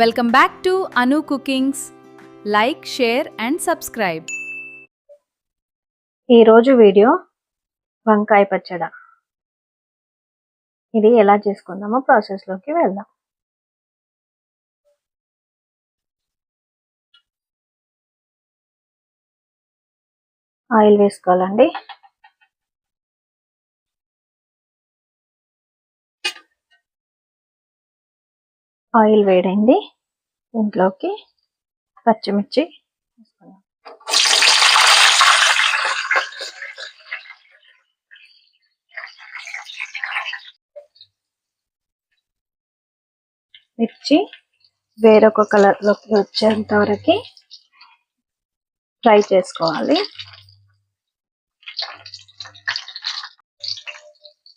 Welcome back to Anu Cookings. Like, share and subscribe. ఈ రోజు video వంకాయ పచ్చడి. ఇది ఎలా చేసుకుందామో ప్రాసెస్ లోకి వెళ్దాం. ఆయిల్ వేసుకోవాలండి. ఆయిల్ వేడైంది. దీంట్లోకి పచ్చిమిర్చి వేసుకుందాం. మిర్చి వేరొక కలర్లోకి వచ్చేంత వరకు ఫ్రై చేసుకోవాలి.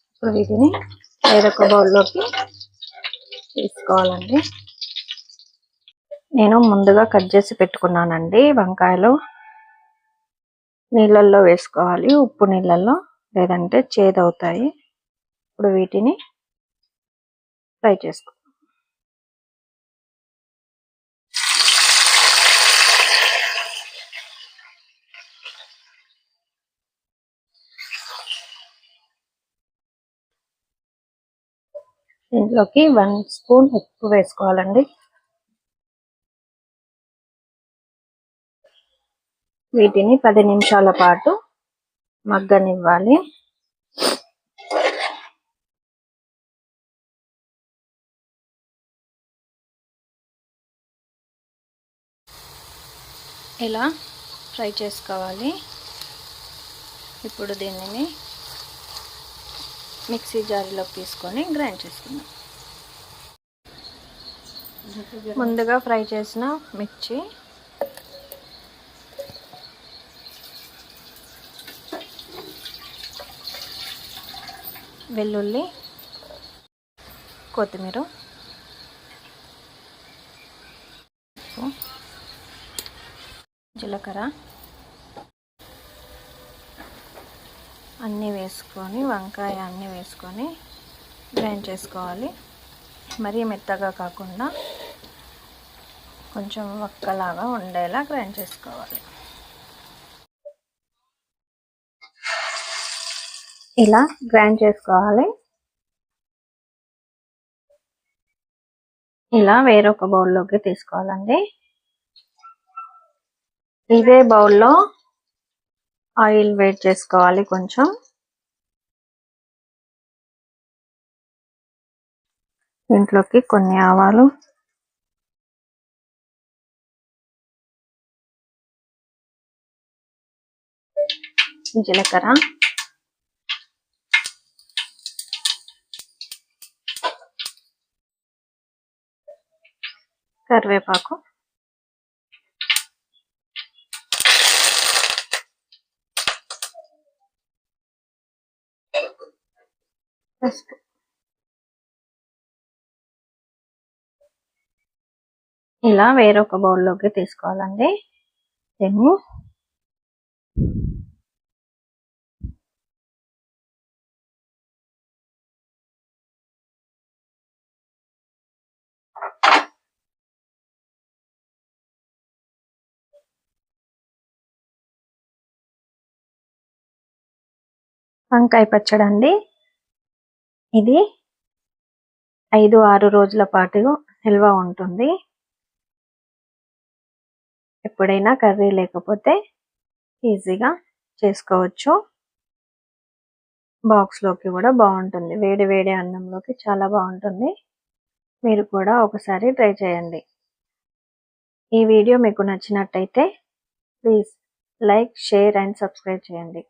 ఇప్పుడు వీటిని వేరొక బౌల్లోకి తీసుకోవాలండి. నేను ముందుగా కట్ చేసి పెట్టుకున్నానండి వంకాయలు. నీళ్ళల్లో వేసుకోవాలి, ఉప్పు నీళ్ళల్లో, లేదంటే చేదవుతాయి. ఇప్పుడు వీటిని ఫ్రై చేసుకో. దీంట్లోకి 1 స్పూన్ ఉప్పు వేసుకోవాలండి. వీటిని 10 నిమిషాల పాటు మగ్గనివ్వాలి. ఇలా ఫ్రై చేసుకోవాలి. ఇప్పుడు దీనిని మిక్సీ జార్లోకి తీసుకొని గ్రైండ్ చేసుకుందాం. ముందుగా ఫ్రై చేసిన మిర్చి, వెల్లుల్లి, కొత్తిమీర, జీలకర్ర అన్నీ వేసుకొని, వంకాయ అన్నీ వేసుకొని గ్రైండ్ చేసుకోవాలి. మరీ మెత్తగా కాకుండా కొంచెం వక్కలాగా ఉండేలా గ్రైండ్ చేసుకోవాలి. ఇలా గ్రైండ్ చేసుకోవాలి. ఇలా వేరొక బౌల్లోకి తీసుకోవాలండి. ఇదే బౌల్లో ఆయిల్ వేడి చేసుకోవాలి. కొంచెం దీంట్లోకి కొన్ని ఆవాలు, జీలకర్ర, కరివేపాకు, పసుపు. ఇలా వేరొక బౌల్లోకి తీసుకోవాలండి. దీన్ని వంకాయ పచ్చడి అండి. ఇది 5-6 రోజుల పాటు నిల్వ ఉంటుంది. ఎప్పుడైనా కర్రీ లేకపోతే ఈజీగా చేసుకోవచ్చు. బాక్స్లోకి కూడా బాగుంటుంది. వేడి వేడి అన్నంలోకి చాలా బాగుంటుంది. మీరు కూడా ఒకసారి ట్రై చేయండి. ఈ వీడియో మీకు నచ్చినట్టయితే please like, share and subscribe చేయండి.